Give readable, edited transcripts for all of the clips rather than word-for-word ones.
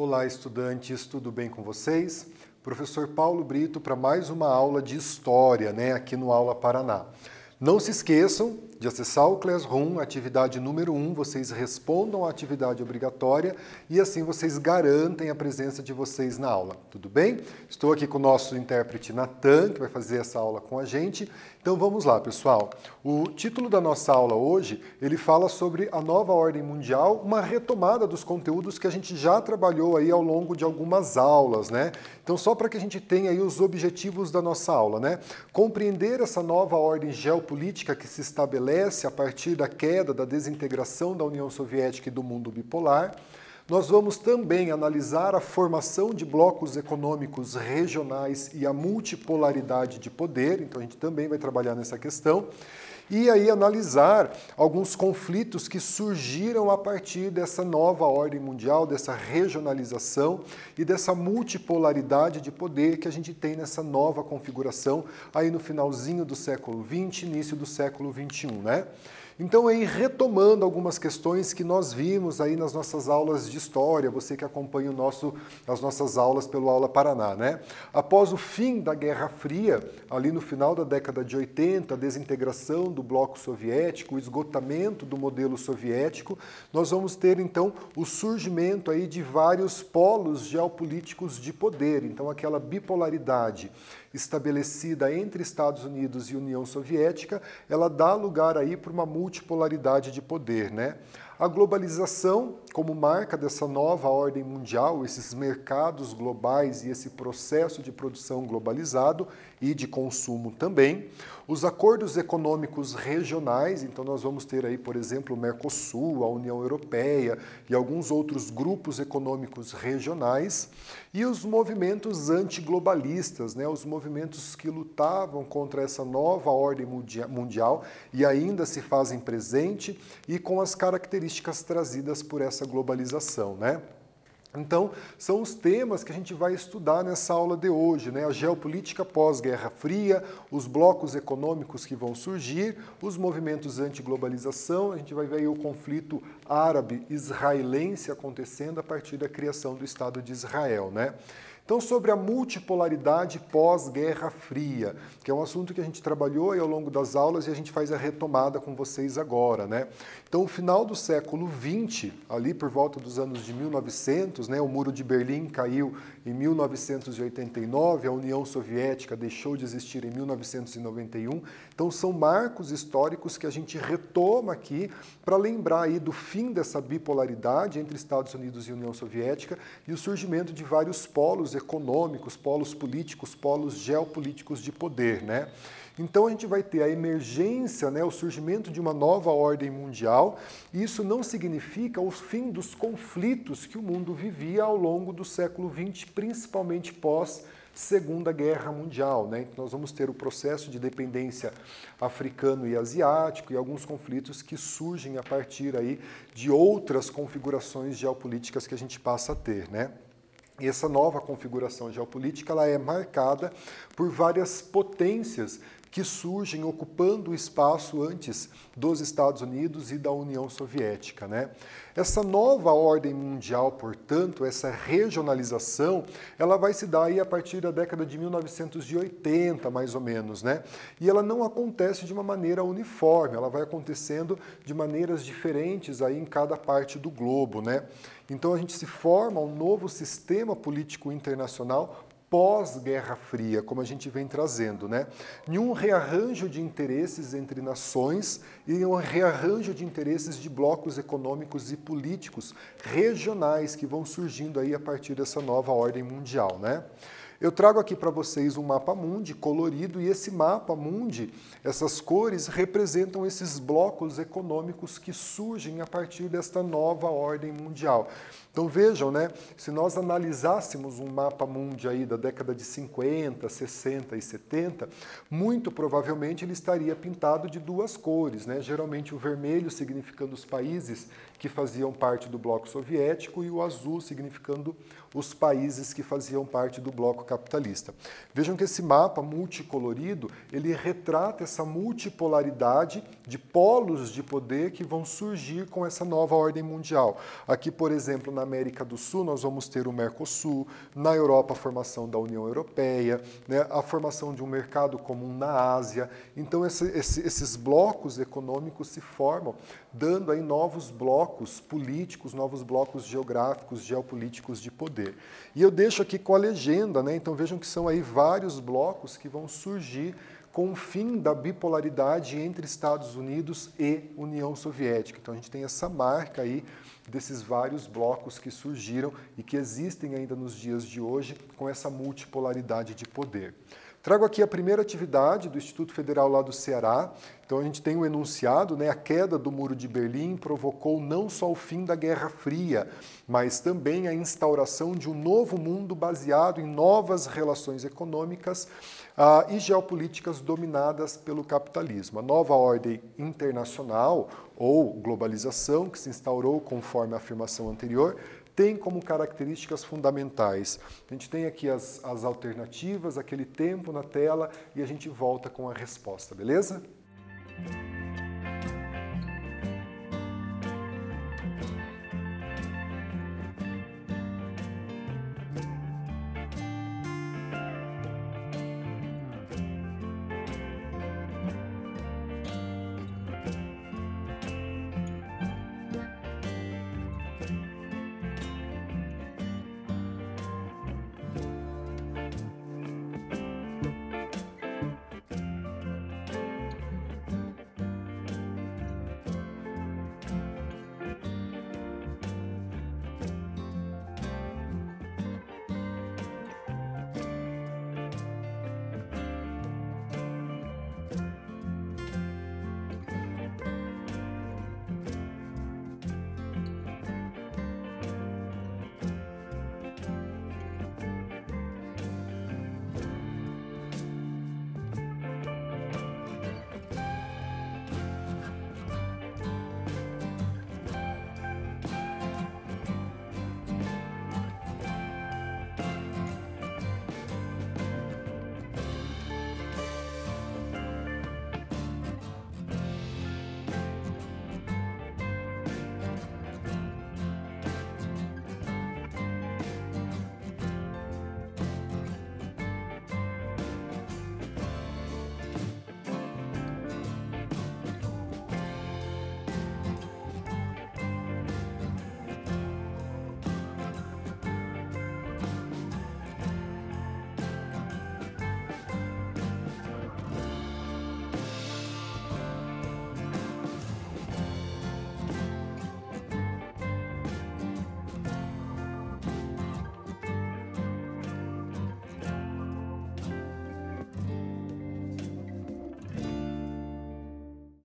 Olá, estudantes, tudo bem com vocês? Professor Paulo Brito para mais uma aula de História, aqui no Aula Paraná. Não se esqueçam de acessar o Classroom, atividade número 1, vocês respondam a atividade obrigatória e assim vocês garantem a presença de vocês na aula, tudo bem? Estou aqui com o nosso intérprete Natan, que vai fazer essa aula com a gente. Então vamos lá, pessoal. O título da nossa aula hoje, ele fala sobre a nova ordem mundial, uma retomada dos conteúdos que a gente já trabalhou aí ao longo de algumas aulas, Então só para que a gente tenha aí os objetivos da nossa aula, Compreender essa nova ordem geopolítica que se estabelece a partir da queda, da desintegração da União Soviética e do mundo bipolar. Nós vamos também analisar a formação de blocos econômicos regionais e a multipolaridade de poder, então a gente também vai trabalhar nessa questão. E aí analisar alguns conflitos que surgiram a partir dessa nova ordem mundial, dessa regionalização e dessa multipolaridade de poder que a gente tem nessa nova configuração aí no finalzinho do século XX, início do século XXI, Então, aí, retomando algumas questões que nós vimos aí nas nossas aulas de história, você que acompanha as nossas aulas pelo Aula Paraná, Após o fim da Guerra Fria, ali no final da década de 80, a desintegração do bloco soviético, o esgotamento do modelo soviético, nós vamos ter, então, o surgimento aí de vários polos geopolíticos de poder. Então, aquela bipolaridade estabelecida entre Estados Unidos e União Soviética, ela dá lugar aí para uma multipolaridade de poder, A globalização, como marca dessa nova ordem mundial, esses mercados globais e esse processo de produção globalizado e de consumo também. Os acordos econômicos regionais, então nós vamos ter aí, por exemplo, o Mercosul, a União Europeia e alguns outros grupos econômicos regionais. E os movimentos antiglobalistas, os movimentos que lutavam contra essa nova ordem mundial e ainda se fazem presente e com as características trazidas por essa globalização, Então, são os temas que a gente vai estudar nessa aula de hoje, A geopolítica pós-Guerra Fria, os blocos econômicos que vão surgir, os movimentos anti-globalização, a gente vai ver aí o conflito árabe-israelense acontecendo a partir da criação do Estado de Israel, Então, sobre a multipolaridade pós-Guerra Fria, que é um assunto que a gente trabalhou aí ao longo das aulas e a gente faz a retomada com vocês agora, Então, o final do século XX, ali por volta dos anos de 1900, o Muro de Berlim caiu em 1989, a União Soviética deixou de existir em 1991. Então, são marcos históricos que a gente retoma aqui para lembrar aí do fim dessa bipolaridade entre Estados Unidos e União Soviética e o surgimento de vários polos econômicos, polos políticos, polos geopolíticos de poder, Então a gente vai ter a emergência, o surgimento de uma nova ordem mundial, e isso não significa o fim dos conflitos que o mundo vivia ao longo do século XX, principalmente pós Segunda Guerra Mundial, Então nós vamos ter o processo de dependência africano e asiático e alguns conflitos que surgem a partir aí de outras configurações geopolíticas que a gente passa a ter, E essa nova configuração geopolítica ela é marcada por várias potências que surgem ocupando o espaço antes dos Estados Unidos e da União Soviética, Essa nova ordem mundial, portanto, essa regionalização, ela vai se dar aí a partir da década de 1980, mais ou menos, E ela não acontece de uma maneira uniforme, ela vai acontecendo de maneiras diferentes aí em cada parte do globo, Então a gente se forma um novo sistema político internacional pós-Guerra Fria, como a gente vem trazendo, Em um rearranjo de interesses entre nações e um rearranjo de interesses de blocos econômicos e políticos regionais que vão surgindo aí a partir dessa nova ordem mundial, Eu trago aqui para vocês um mapa mundi colorido e esse mapa mundi, essas cores representam esses blocos econômicos que surgem a partir desta nova ordem mundial. Então vejam, se nós analisássemos um mapa mundi aí da década de 50, 60 e 70, muito provavelmente ele estaria pintado de duas cores, Geralmente o vermelho significando os países que faziam parte do bloco soviético e o azul significando os países que faziam parte do bloco capitalista. Vejam que esse mapa multicolorido, ele retrata essa multipolaridade de polos de poder que vão surgir com essa nova ordem mundial. Aqui, por exemplo, na América do Sul, nós vamos ter o Mercosul, na Europa, a formação da União Europeia, né, a formação de um mercado comum na Ásia. Então, esses blocos econômicos se formam, dando aí novos blocos políticos, novos blocos geográficos, geopolíticos de poder. E eu deixo aqui com a legenda, né? Então vejam que são aí vários blocos que vão surgir com o fim da bipolaridade entre Estados Unidos e União Soviética. Então a gente tem essa marca aí desses vários blocos que surgiram e que existem ainda nos dias de hoje com essa multipolaridade de poder. Trago aqui a primeira atividade do Instituto Federal lá do Ceará. Então a gente tem o enunciado, né? A queda do Muro de Berlim provocou não só o fim da Guerra Fria, mas também a instauração de um novo mundo baseado em novas relações econômicas e geopolíticas dominadas pelo capitalismo. A nova ordem internacional, ou globalização, que se instaurou conforme a afirmação anterior, tem como características fundamentais. A gente tem aqui as alternativas, aquele tempo na tela, e a gente volta com a resposta, beleza?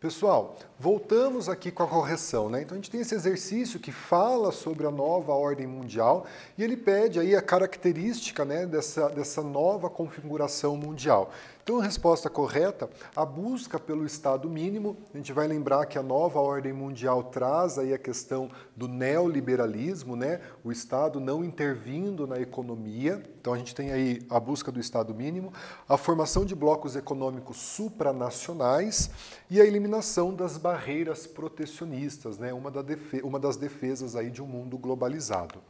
Pessoal, voltamos aqui com a correção, né? Então a gente tem esse exercício que fala sobre a nova ordem mundial e ele pede aí a característica, né, dessa nova configuração mundial. Então, a resposta correta, a busca pelo Estado mínimo. A gente vai lembrar que a nova ordem mundial traz aí a questão do neoliberalismo, né? O Estado não intervindo na economia. Então, a gente tem aí a busca do Estado mínimo, a formação de blocos econômicos supranacionais e a eliminação das barreiras protecionistas, né? Uma das defesas aí de um mundo globalizado.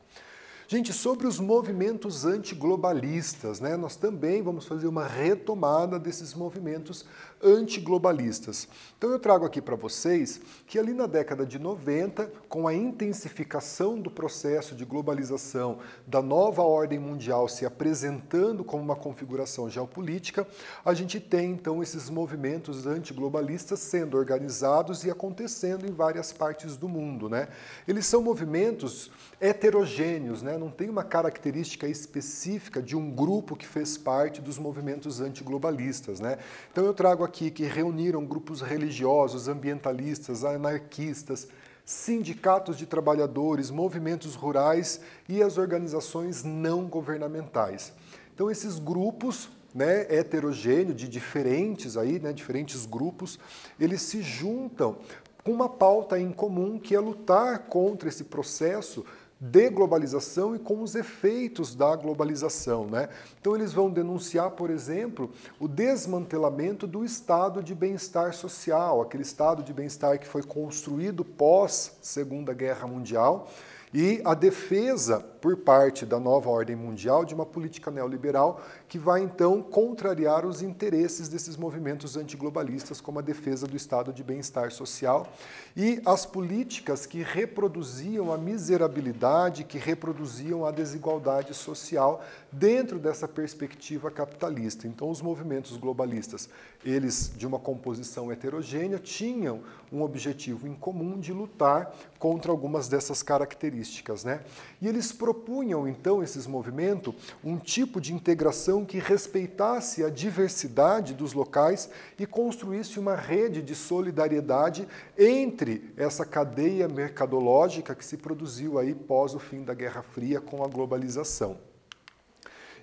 Gente, sobre os movimentos antiglobalistas, né, nós também vamos fazer uma retomada desses movimentos antiglobalistas. Então eu trago aqui para vocês que ali na década de 90, com a intensificação do processo de globalização, da nova ordem mundial se apresentando como uma configuração geopolítica, a gente tem então esses movimentos antiglobalistas sendo organizados e acontecendo em várias partes do mundo, né? Eles são movimentos heterogêneos, né? Não tem uma característica específica de um grupo que fez parte dos movimentos antiglobalistas, né? Então eu trago aqui que reuniram grupos religiosos, ambientalistas, anarquistas, sindicatos de trabalhadores, movimentos rurais e as organizações não governamentais. Então esses grupos, né, heterogêneos, de diferentes aí, né, diferentes grupos, eles se juntam com uma pauta em comum que é lutar contra esse processo de globalização e com os efeitos da globalização, né? Então eles vão denunciar, por exemplo, o desmantelamento do estado de bem-estar social, aquele estado de bem-estar que foi construído pós Segunda Guerra Mundial, e a defesa por parte da nova ordem mundial de uma política neoliberal que vai então contrariar os interesses desses movimentos antiglobalistas, como a defesa do estado de bem-estar social e as políticas que reproduziam a miserabilidade, que reproduziam a desigualdade social dentro dessa perspectiva capitalista. Então os movimentos globalistas, eles de uma composição heterogênea, tinham um objetivo em comum de lutar contra algumas dessas características, né? E eles propunham, então, esses movimentos, um tipo de integração que respeitasse a diversidade dos locais e construísse uma rede de solidariedade entre essa cadeia mercadológica que se produziu aí pós o fim da Guerra Fria com a globalização.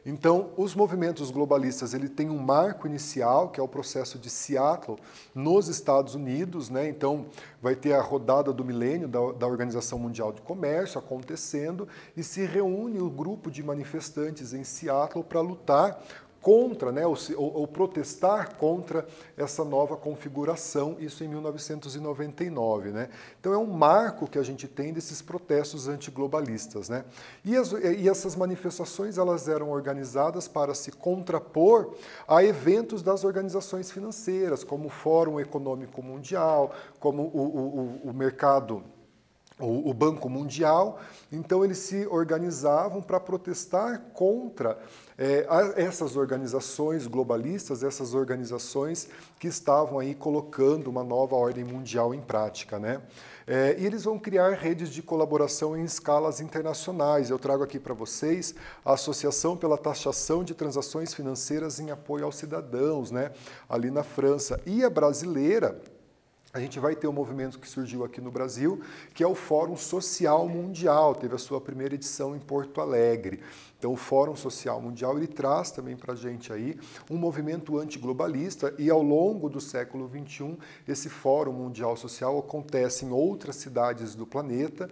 Então, os movimentos globalistas, ele tem um marco inicial, que é o processo de Seattle, nos Estados Unidos, né? Então, vai ter a rodada do milênio da Organização Mundial de Comércio acontecendo e se reúne o grupo de manifestantes em Seattle para lutar contra, né, ou protestar contra essa nova configuração, isso em 1999. Né? Então é um marco que a gente tem desses protestos antiglobalistas. Né? E essas manifestações elas eram organizadas para se contrapor a eventos das organizações financeiras, como o Fórum Econômico Mundial, como o mercado, o Banco Mundial. Então eles se organizavam para protestar contra essas organizações globalistas, essas organizações que estavam aí colocando uma nova ordem mundial em prática, né? E eles vão criar redes de colaboração em escalas internacionais. Eu trago aqui para vocês a Associação pela Taxação de Transações Financeiras em Apoio aos Cidadãos, né? Ali na França. E a brasileira, a gente vai ter um movimento que surgiu aqui no Brasil, que é o Fórum Social Mundial, teve a sua primeira edição em Porto Alegre. Então o Fórum Social Mundial, ele traz também para a gente aí um movimento antiglobalista e ao longo do século XXI, esse Fórum Mundial Social acontece em outras cidades do planeta,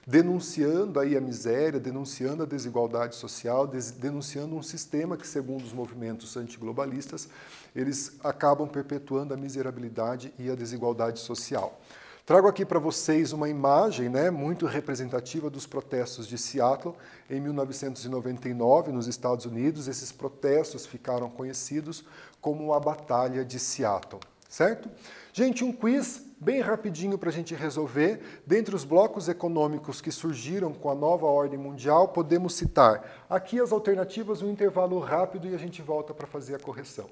denunciando aí a miséria, denunciando a desigualdade social, denunciando um sistema que, segundo os movimentos antiglobalistas, eles acabam perpetuando a miserabilidade e a desigualdade social. Trago aqui para vocês uma imagem, né, muito representativa dos protestos de Seattle em 1999, nos Estados Unidos. Esses protestos ficaram conhecidos como a Batalha de Seattle, certo? Gente, um quiz bem rapidinho para a gente resolver. Dentre os blocos econômicos que surgiram com a nova ordem mundial, podemos citar aqui as alternativas, um intervalo rápido e a gente volta para fazer a correção.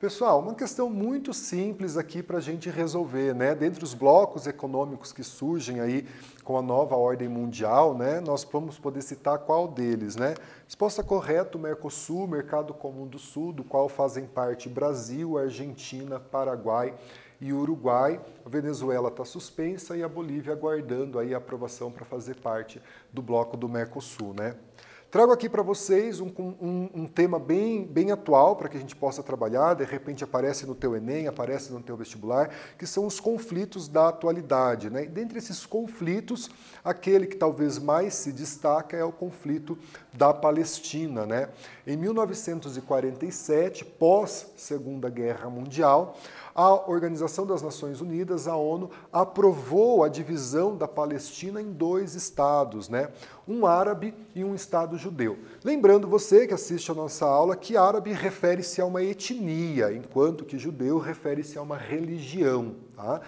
Pessoal, uma questão muito simples aqui para a gente resolver, né? Dentre os blocos econômicos que surgem aí com a nova ordem mundial, né? Nós vamos poder citar qual deles, né? Resposta correta, o Mercosul, Mercado Comum do Sul, do qual fazem parte Brasil, Argentina, Paraguai e Uruguai. A Venezuela está suspensa e a Bolívia aguardando aí a aprovação para fazer parte do bloco do Mercosul, né? Trago aqui para vocês um tema bem atual para que a gente possa trabalhar, de repente aparece no teu Enem, aparece no teu vestibular, que são os conflitos da atualidade, né? E dentre esses conflitos, aquele que talvez mais se destaca é o conflito da Palestina, né? Em 1947, pós Segunda Guerra Mundial, a Organização das Nações Unidas, a ONU, aprovou a divisão da Palestina em 2 estados, né? Um árabe e um estado judeu. Lembrando você que assiste a nossa aula que árabe refere-se a uma etnia, enquanto que judeu refere-se a uma religião, tá?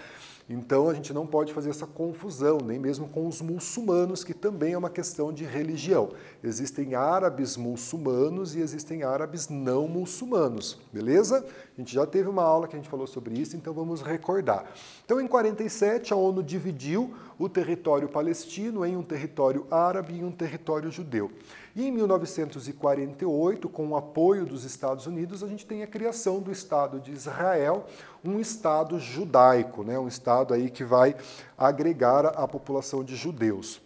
Então a gente não pode fazer essa confusão, nem mesmo com os muçulmanos, que também é uma questão de religião. Existem árabes muçulmanos e existem árabes não muçulmanos, beleza? A gente já teve uma aula que a gente falou sobre isso, então vamos recordar. Então em 47 a ONU dividiu o território palestino em um território árabe e um território judeu. E em 1948, com o apoio dos Estados Unidos, a gente tem a criação do Estado de Israel, um Estado judaico, né? Um Estado aí que vai agregar a população de judeus.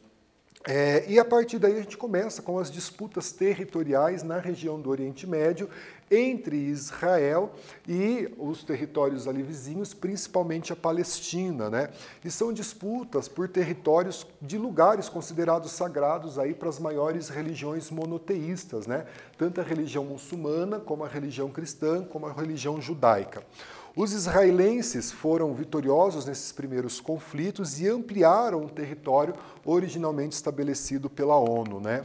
E a partir daí a gente começa com as disputas territoriais na região do Oriente Médio entre Israel e os territórios ali vizinhos, principalmente a Palestina, né? E são disputas por territórios de lugares considerados sagrados aí para as maiores religiões monoteístas, né? Tanto a religião muçulmana, como a religião cristã, como a religião judaica. Os israelenses foram vitoriosos nesses primeiros conflitos e ampliaram o território originalmente estabelecido pela ONU, né?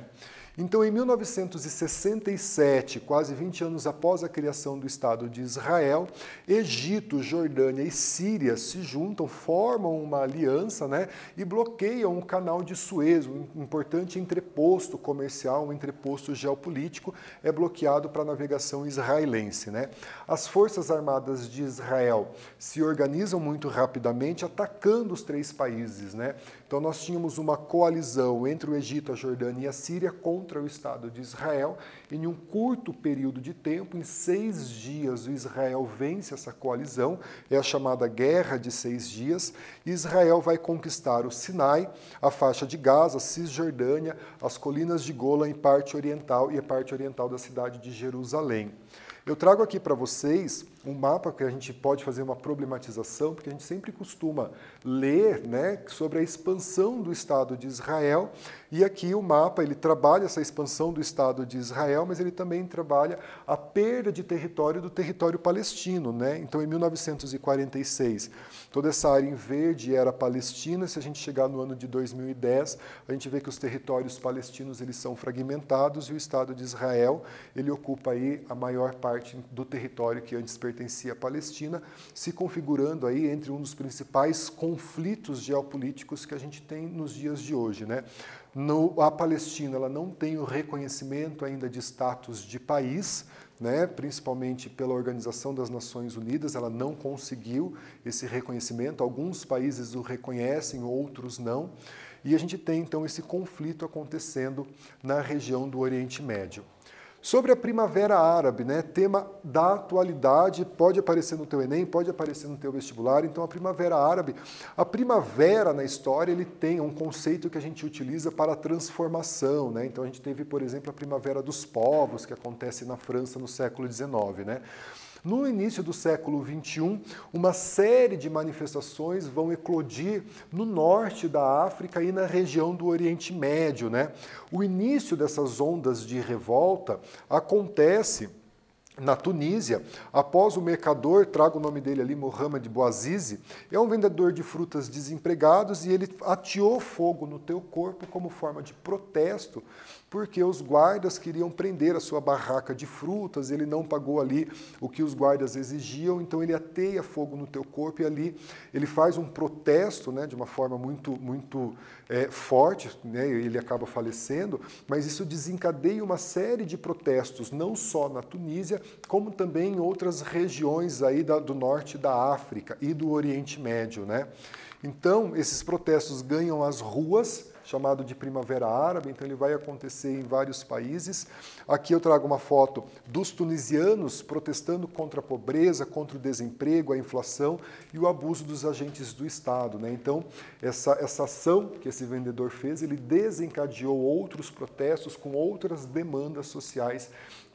Então, em 1967, quase 20 anos após a criação do Estado de Israel, Egito, Jordânia e Síria se juntam, formam uma aliança, né, e bloqueiam o canal de Suez, um importante entreposto comercial, um entreposto geopolítico, é bloqueado para a navegação israelense, né? As Forças Armadas de Israel se organizam muito rapidamente, atacando os 3 países, né? Então, nós tínhamos uma coalizão entre o Egito, a Jordânia e a Síria contra o Estado de Israel. Em um curto período de tempo, em 6 dias, o Israel vence essa coalizão, é a chamada Guerra de 6 Dias. Israel vai conquistar o Sinai, a faixa de Gaza, a Cisjordânia, as colinas de Golan e parte oriental da cidade de Jerusalém. Eu trago aqui para vocês um mapa que a gente pode fazer uma problematização, porque a gente sempre costuma ler, né, sobre a expansão do Estado de Israel, e aqui o mapa ele trabalha essa expansão do Estado de Israel, mas ele também trabalha a perda de território do território palestino, né? Então, em 1946, toda essa área em verde era Palestina. Se a gente chegar no ano de 2010, a gente vê que os territórios palestinos eles são fragmentados e o Estado de Israel ele ocupa aí a maior parte do território que antes pertencia à Palestina, se configurando aí entre um dos principais conflitos geopolíticos que a gente tem nos dias de hoje, né? A Palestina ela não tem o reconhecimento ainda de status de país, né? Principalmente pela Organização das Nações Unidas, ela não conseguiu esse reconhecimento. Alguns países o reconhecem, outros não. E a gente tem então esse conflito acontecendo na região do Oriente Médio. Sobre a Primavera Árabe, né, tema da atualidade, pode aparecer no teu Enem, pode aparecer no teu vestibular. Então, a Primavera Árabe, a primavera na história, ele tem um conceito que a gente utiliza para a transformação, né? Então, a gente teve, por exemplo, a Primavera dos Povos, que acontece na França no século XIX, né? No início do século XXI, uma série de manifestações vão eclodir no norte da África e na região do Oriente Médio, né? O início dessas ondas de revolta acontece na Tunísia, após o mercador, trago o nome dele ali, Mohamed Bouazizi, é um vendedor de frutas desempregados e ele ateou fogo no teu corpo como forma de protesto, porque os guardas queriam prender a sua barraca de frutas, ele não pagou ali o que os guardas exigiam, então ele ateia fogo no teu corpo e ali ele faz um protesto, né, de uma forma muito forte, né, ele acaba falecendo, mas isso desencadeia uma série de protestos, não só na Tunísia, como também em outras regiões aí do norte da África e do Oriente Médio, né? Então, esses protestos ganham as ruas, chamado de Primavera Árabe, então ele vai acontecer em vários países. Aqui eu trago uma foto dos tunisianos protestando contra a pobreza, contra o desemprego, a inflação e o abuso dos agentes do Estado, né? Então, essa ação que esse vendedor fez, ele desencadeou outros protestos com outras demandas sociais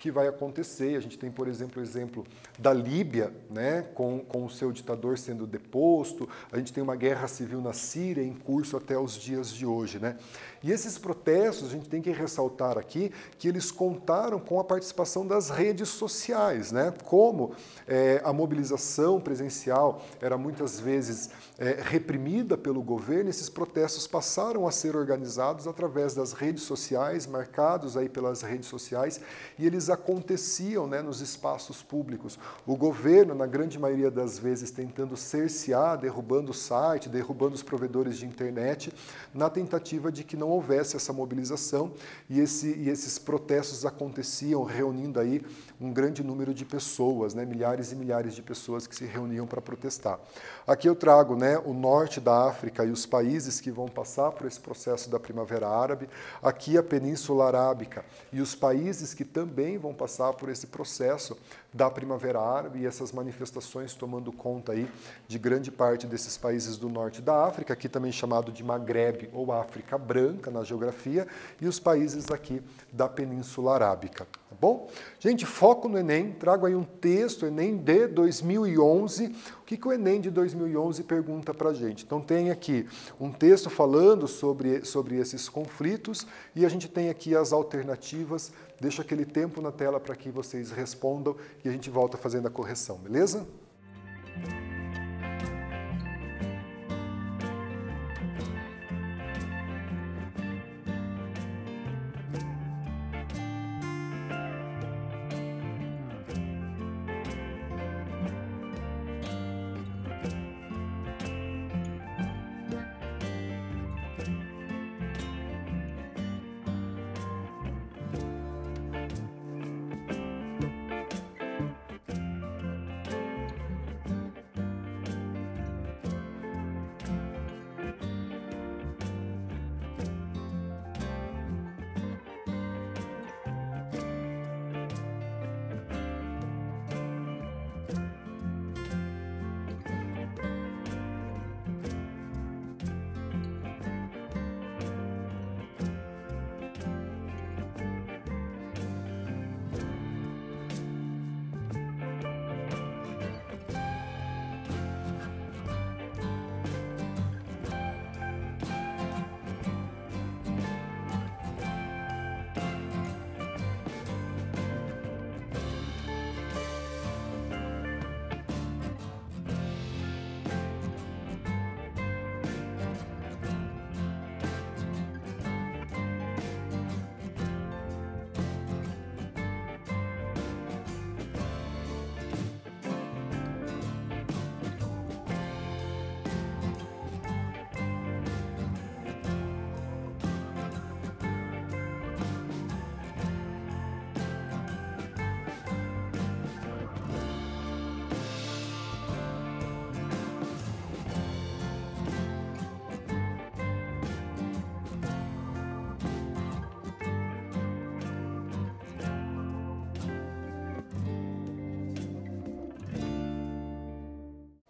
que vai acontecer. A gente tem, por exemplo, o exemplo da Líbia, né, com o seu ditador sendo deposto, a gente tem uma guerra civil na Síria em curso até os dias de hoje, né? E esses protestos, a gente tem que ressaltar aqui que eles contaram com a participação das redes sociais, né? Como a mobilização presencial era muitas vezes reprimida pelo governo, esses protestos passaram a ser organizados através das redes sociais, marcados aí pelas redes sociais, e eles aconteciam, né, nos espaços públicos. O governo, na grande maioria das vezes, tentando cercear, derrubando o site, derrubando os provedores de internet, na tentativa de que não houvesse essa mobilização, e esses protestos aconteciam reunindo aí um grande número de pessoas, né, milhares e milhares de pessoas que se reuniam para protestar. Aqui eu trago, né, o norte da África e os países que vão passar por esse processo da Primavera Árabe, aqui a Península Arábica e os países que também vão passar por esse processo da Primavera Árabe e essas manifestações tomando conta aí de grande parte desses países do norte da África, aqui também chamado de Magrebe ou África Branca na geografia, e os países aqui da Península Arábica. Tá bom? Gente, foco no Enem, trago aí um texto, Enem de 2011. O que o Enem de 2011 pergunta para a gente? Então tem aqui um texto falando sobre esses conflitos e a gente tem aqui as alternativas. Deixo aquele tempo na tela para que vocês respondam e a gente volta fazendo a correção, beleza?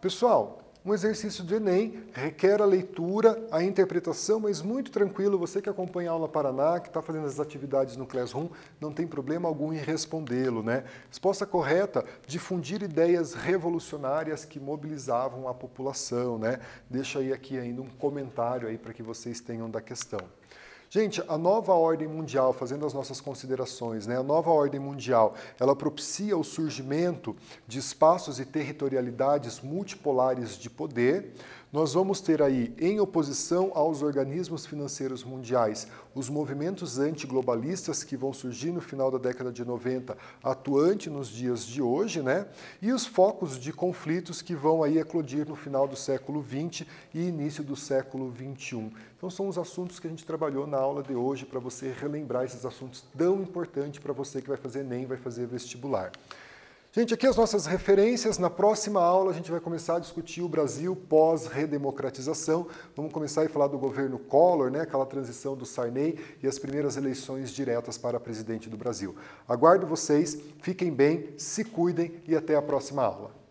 Pessoal, um exercício do Enem requer a leitura, a interpretação, mas muito tranquilo, você que acompanha a aula Paraná, que está fazendo as atividades no Classroom, não tem problema algum em respondê-lo, né? Resposta correta, difundir ideias revolucionárias que mobilizavam a população, né? Deixa aí aqui ainda um comentário aí para que vocês tenham da questão. Gente, a nova ordem mundial, fazendo as nossas considerações, né? A nova ordem mundial, ela propicia o surgimento de espaços e territorialidades multipolares de poder. Nós vamos ter aí, em oposição aos organismos financeiros mundiais, os movimentos antiglobalistas que vão surgir no final da década de 90, atuante nos dias de hoje, né? E os focos de conflitos que vão aí eclodir no final do século XX e início do século XXI. Então são os assuntos que a gente trabalhou na aula de hoje para você relembrar esses assuntos tão importantes para você que vai fazer Enem, vai fazer vestibular. Gente, aqui as nossas referências. Na próxima aula a gente vai começar a discutir o Brasil pós-redemocratização. Vamos começar a falar do governo Collor, né, aquela transição do Sarney e as primeiras eleições diretas para presidente do Brasil. Aguardo vocês, fiquem bem, se cuidem e até a próxima aula.